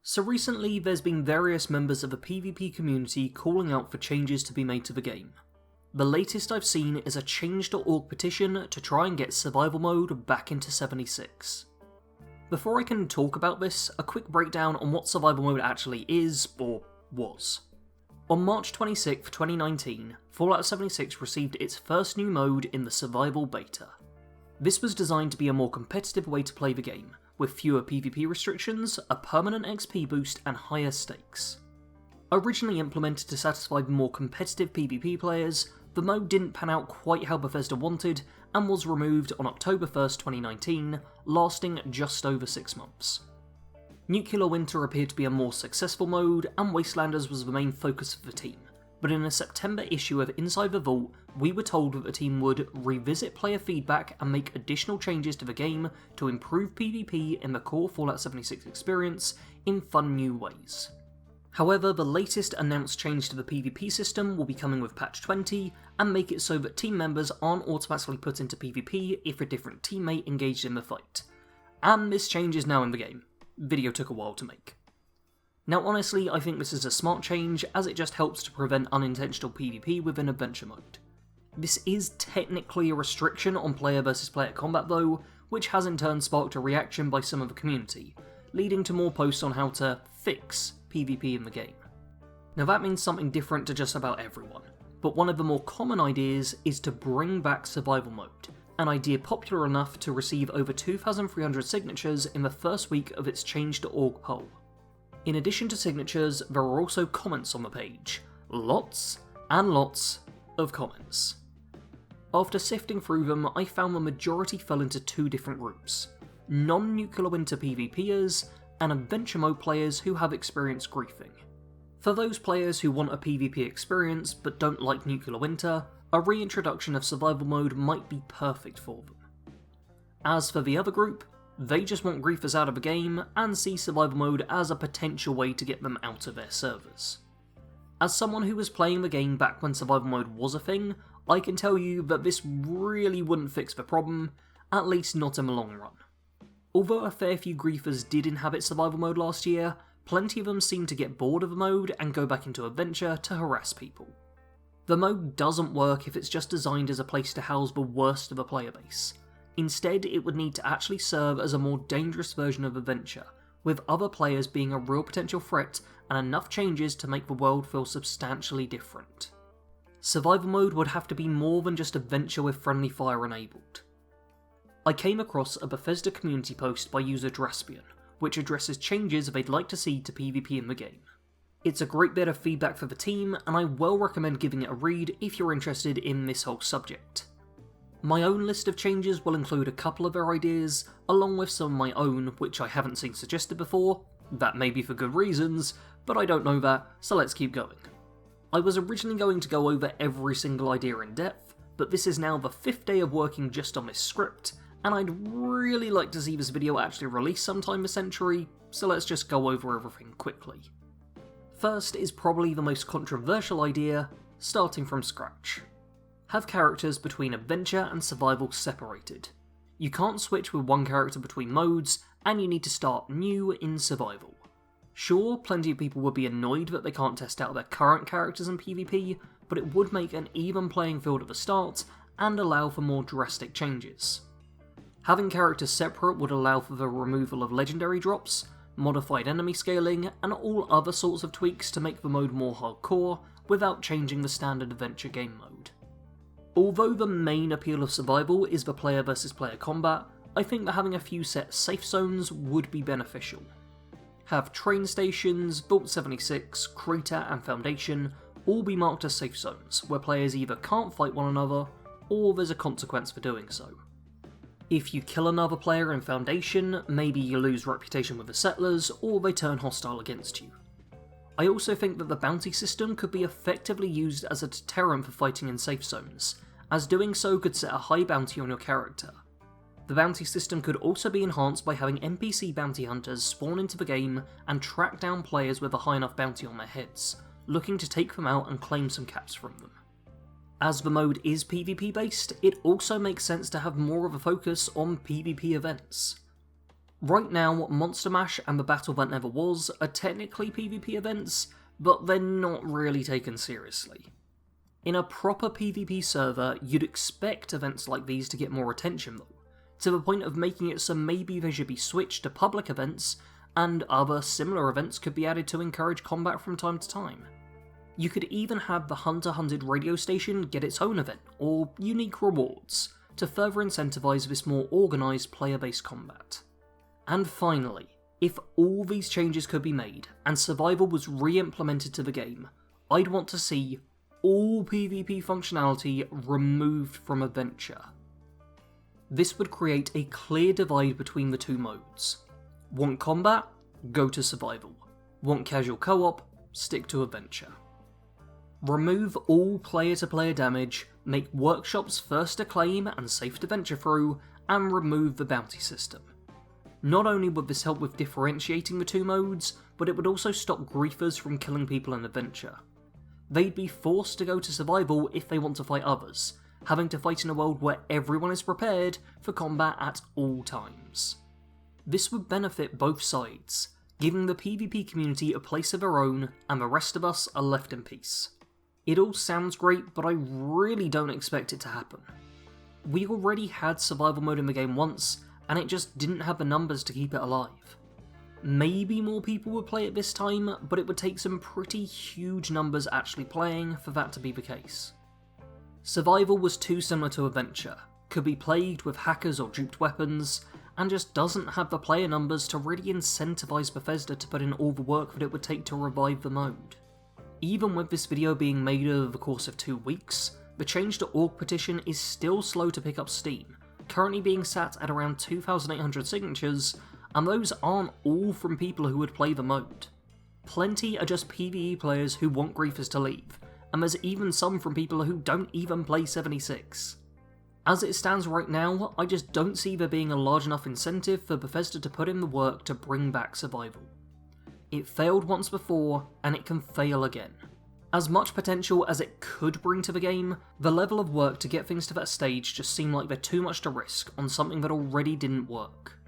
So recently there's been various members of the PvP community calling out for changes to be made to the game. The latest I've seen is a change.org petition to try and get survival mode back into 76. Before I can talk about this, a quick breakdown on what survival mode actually is, or was. On March 26, 2019, Fallout 76 received its first new mode in the survival beta. This was designed to be a more competitive way to play the game, with fewer PvP restrictions, a permanent XP boost, and higher stakes. Originally implemented to satisfy the more competitive PvP players, the mode didn't pan out quite how Bethesda wanted, and was removed on October 1st, 2019, lasting just over 6 months. Nuclear Winter appeared to be a more successful mode, and Wastelanders was the main focus of the team, but in a September issue of Inside the Vault, we were told that the team would revisit player feedback and make additional changes to the game to improve PvP in the core Fallout 76 experience in fun new ways. However, the latest announced change to the PvP system will be coming with patch 20, and make it so that team members aren't automatically put into PvP if a different teammate engaged in the fight. And this change is now in the game. Video took a while to make. Now honestly, I think this is a smart change, as it just helps to prevent unintentional PvP within Adventure Mode. This is technically a restriction on player versus player combat though, which has in turn sparked a reaction by some of the community, leading to more posts on how to fix PvP in the game. Now that means something different to just about everyone, but one of the more common ideas is to bring back survival mode, an idea popular enough to receive over 2,300 signatures in the first week of its change.org poll. In addition to signatures, there are also comments on the page. Lots and lots of comments. After sifting through them, I found the majority fell into two different groups: non-Nuclear Winter PvPers and Adventure Mode players who have experienced griefing. For those players who want a PvP experience but don't like Nuclear Winter, a reintroduction of survival mode might be perfect for them. As for the other group, they just want griefers out of the game and see survival mode as a potential way to get them out of their servers. As someone who was playing the game back when survival mode was a thing, I can tell you that this really wouldn't fix the problem, at least not in the long run. Although a fair few griefers did inhabit survival mode last year, plenty of them seem to get bored of the mode and go back into Adventure to harass people. The mode doesn't work if it's just designed as a place to house the worst of a player base. Instead, it would need to actually serve as a more dangerous version of Adventure, with other players being a real potential threat and enough changes to make the world feel substantially different. Survival mode would have to be more than just Adventure with friendly fire enabled. I came across a Bethesda community post by user Draspion, which addresses changes they'd like to see to PvP in the game. It's a great bit of feedback for the team, and I well recommend giving it a read if you're interested in this whole subject. My own list of changes will include a couple of their ideas, along with some of my own which I haven't seen suggested before. That may be for good reasons, but I don't know that, so let's keep going. I was originally going to go over every single idea in depth, but this is now the 5th day of working just on this script, and I'd really like to see this video actually released sometime this century, so let's just go over everything quickly. First is probably the most controversial idea, starting from scratch. Have characters between Adventure and Survival separated. You can't switch with one character between modes, and you need to start new in Survival. Sure, plenty of people would be annoyed that they can't test out their current characters in PvP, but it would make an even playing field at the start, and allow for more drastic changes. Having characters separate would allow for the removal of legendary drops, modified enemy scaling, and all other sorts of tweaks to make the mode more hardcore, without changing the standard Adventure game mode. Although the main appeal of Survival is the player versus player combat, I think that having a few set safe zones would be beneficial. Have train stations, Vault 76, Crater and Foundation all be marked as safe zones, where players either can't fight one another, or there's a consequence for doing so. If you kill another player in Foundation, maybe you lose reputation with the settlers, or they turn hostile against you. I also think that the bounty system could be effectively used as a deterrent for fighting in safe zones, as doing so could set a high bounty on your character. The bounty system could also be enhanced by having NPC bounty hunters spawn into the game and track down players with a high enough bounty on their heads, looking to take them out and claim some caps from them. As the mode is PvP based, it also makes sense to have more of a focus on PvP events. Right now, Monster Mash and the Battle That Never Was are technically PvP events, but they're not really taken seriously. In a proper PvP server, you'd expect events like these to get more attention though, to the point of making it so maybe they should be switched to public events, and other similar events could be added to encourage combat from time to time. You could even have the Hunter Hunted radio station get its own event, or unique rewards, to further incentivise this more organised player-based combat. And finally, if all these changes could be made, and survival was re-implemented to the game, I'd want to see all PvP functionality removed from Adventure. This would create a clear divide between the two modes. Want combat? Go to survival. Want casual co-op? Stick to Adventure. Remove all player-to-player damage, make workshops first to claim and safe to venture through, and remove the bounty system. Not only would this help with differentiating the two modes, but it would also stop griefers from killing people in Adventure. They'd be forced to go to survival if they want to fight others, having to fight in a world where everyone is prepared for combat at all times. This would benefit both sides, giving the PvP community a place of their own, and the rest of us are left in peace. It all sounds great, but I really don't expect it to happen. We already had survival mode in the game once, and it just didn't have the numbers to keep it alive. Maybe more people would play it this time, but it would take some pretty huge numbers actually playing for that to be the case. Survival was too similar to Adventure, could be plagued with hackers or duped weapons, and just doesn't have the player numbers to really incentivise Bethesda to put in all the work that it would take to revive the mode. Even with this video being made over the course of 2 weeks, the change.org petition is still slow to pick up steam, currently being sat at around 2,800 signatures, and those aren't all from people who would play the mode. Plenty are just PvE players who want griefers to leave, and there's even some from people who don't even play 76. As it stands right now, I just don't see there being a large enough incentive for Bethesda to put in the work to bring back survival. It failed once before, and it can fail again. As much potential as it could bring to the game, the level of work to get things to that stage just seemed like they're too much to risk on something that already didn't work.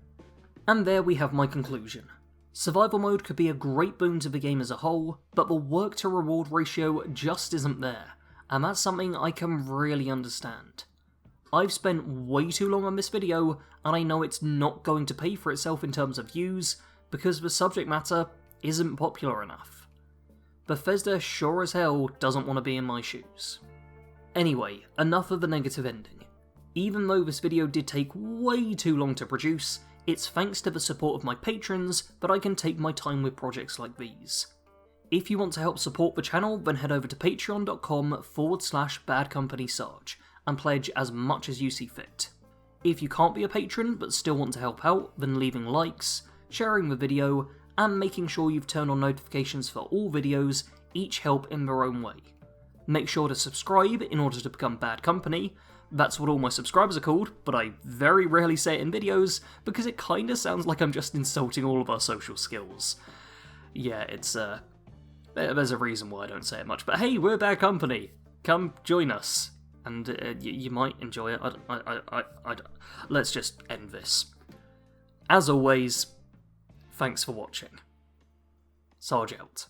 And there we have my conclusion. Survival mode could be a great boon to the game as a whole, but the work to reward ratio just isn't there, and that's something I can really understand. I've spent way too long on this video, and I know it's not going to pay for itself in terms of views, because the subject matter isn't popular enough. Bethesda sure as hell doesn't want to be in my shoes. Anyway, enough of the negative ending. Even though this video did take way too long to produce, it's thanks to the support of my patrons that I can take my time with projects like these. If you want to help support the channel, then head over to patreon.com/badcompanysarge and pledge as much as you see fit. If you can't be a patron but still want to help out, then leaving likes, sharing the video, and making sure you've turned on notifications for all videos each help in their own way. Make sure to subscribe in order to become Bad Company. That's what all my subscribers are called, but I very rarely say it in videos because it kinda sounds like I'm just insulting all of our social skills. Yeah, it's there's a reason why I don't say it much, but hey, we're Bad Company! Come join us, and you might enjoy it. Let's just end this. As always, thanks for watching. Sarge out.